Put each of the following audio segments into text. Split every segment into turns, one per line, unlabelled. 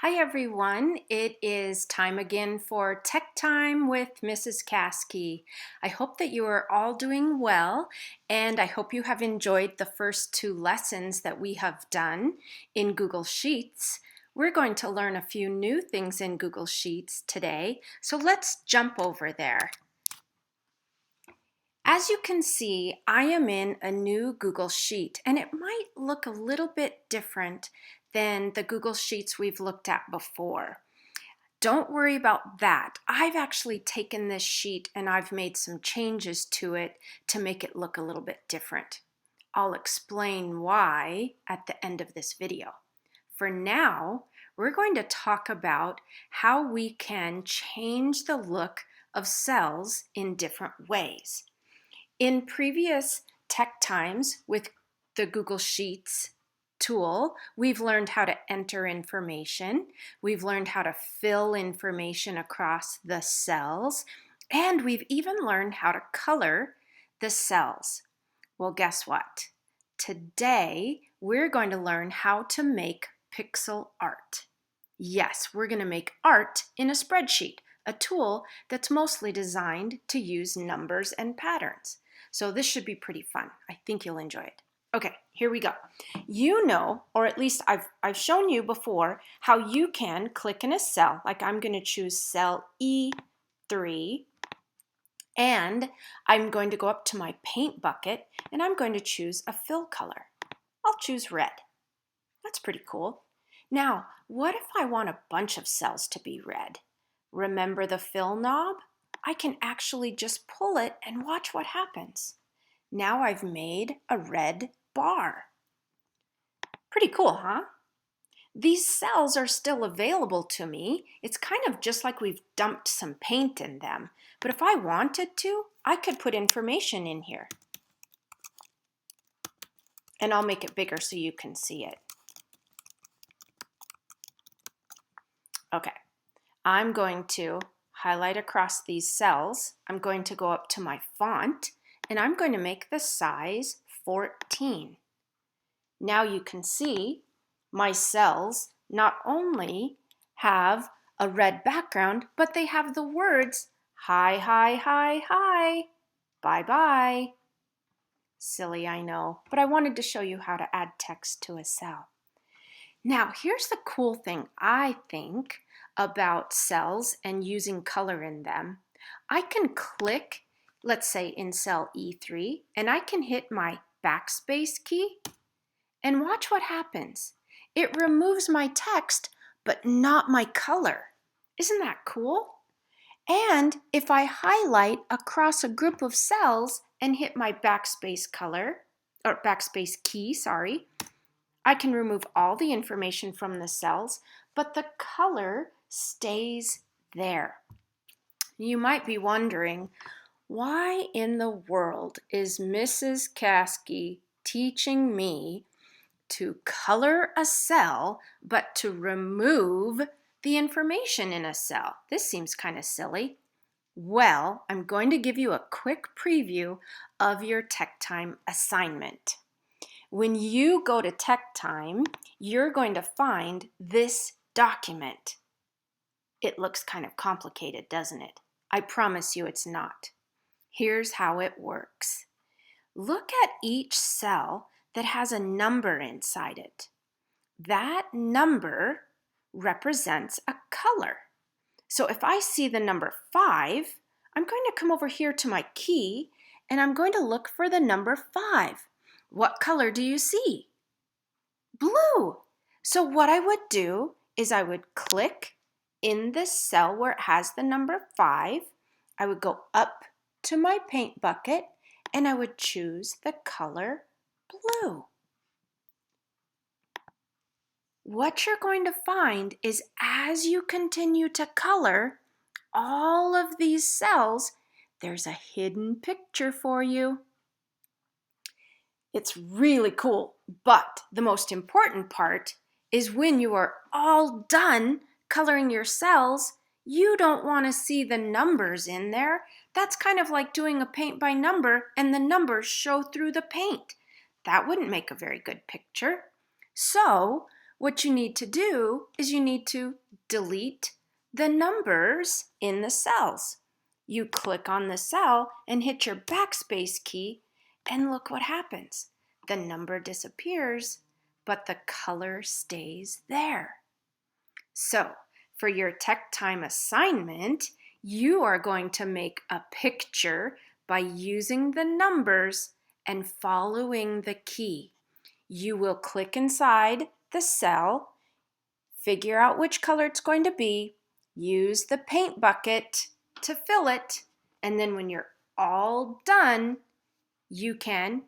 Hi everyone, it is time again for Tech Time with Mrs. Caskey. I hope that you are all doing well, and I hope you have enjoyed the first two lessons that we have done in Google Sheets. We're going to learn a few new things in Google Sheets today, so let's jump over there. As you can see, I am in a new Google Sheet, and it might look a little bit different than the Google Sheets we've looked at before. Don't worry about that. I've actually taken this sheet and I've made some changes to it to make it look a little bit different. I'll explain why at the end of this video. For now, we're going to talk about how we can change the look of cells in different ways. In previous Tech Times with the Google Sheets tool, we've learned how to enter information, we've learned how to fill information across the cells, and we've even learned how to color the cells. Well, guess what? Today, we're going to learn how to make pixel art. Yes, we're going to make art in a spreadsheet, a tool that's mostly designed to use numbers and patterns. So this should be pretty fun. I think you'll enjoy it. Okay, here we go. You know, or at least I've shown you before, how you can click in a cell, like I'm going to choose cell E3, and I'm going to go up to my paint bucket, and I'm going to choose a fill color. I'll choose red. That's pretty cool. Now, what if I want a bunch of cells to be red? Remember the fill knob? I can actually just pull it and watch what happens. Now I've made a red bar. Pretty cool, huh? These cells are still available to me. It's kind of just like we've dumped some paint in them. But if I wanted to, I could put information in here. And I'll make it bigger so you can see it. Okay, I'm going to highlight across these cells. I'm going to go up to my font, and I'm going to make the size 14. Now you can see my cells not only have a red background, but they have the words hi, hi, hi, hi, bye, bye. Silly, I know, but I wanted to show you how to add text to a cell. Now, here's the cool thing, I think, about cells and using color in them. I can click, let's say in cell E3, and I can hit my backspace key and watch what happens. It removes my text, but not my color. Isn't that cool? And if I highlight across a group of cells and hit my backspace key, I can remove all the information from the cells, but the color stays there. You might be wondering, why in the world is Mrs. Caskey teaching me to color a cell, but to remove the information in a cell? This seems kind of silly. Well, I'm going to give you a quick preview of your Tech Time assignment. When you go to Tech Time, you're going to find this document. It looks kind of complicated, doesn't it? I promise you it's not. Here's how it works. Look at each cell that has a number inside it. That number represents a color. So if I see the number 5, I'm going to come over here to my key and I'm going to look for the number 5. What color do you see? Blue. So what I would do is I would click in this cell where it has the number 5. I would go up to my paint bucket and I would choose the color blue. What you're going to find is as you continue to color all of these cells, there's a hidden picture for you. It's really cool, but the most important part is when you are all done coloring your cells, you don't want to see the numbers in there. That's kind of like doing a paint by number and the numbers show through the paint. That wouldn't make a very good picture. So what you need to do is you need to delete the numbers in the cells. You click on the cell and hit your backspace key, and look what happens. The number disappears, but the color stays there. So, for your tech time assignment, you are going to make a picture by using the numbers and following the key. You will click inside the cell, figure out which color it's going to be, use the paint bucket to fill it, and then when you're all done, you can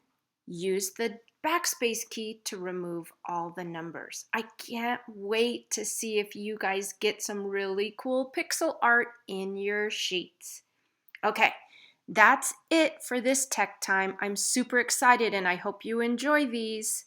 use the backspace key to remove all the numbers. I can't wait to see if you guys get some really cool pixel art in your sheets. Okay, that's it for this tech time. I'm super excited and I hope you enjoy these.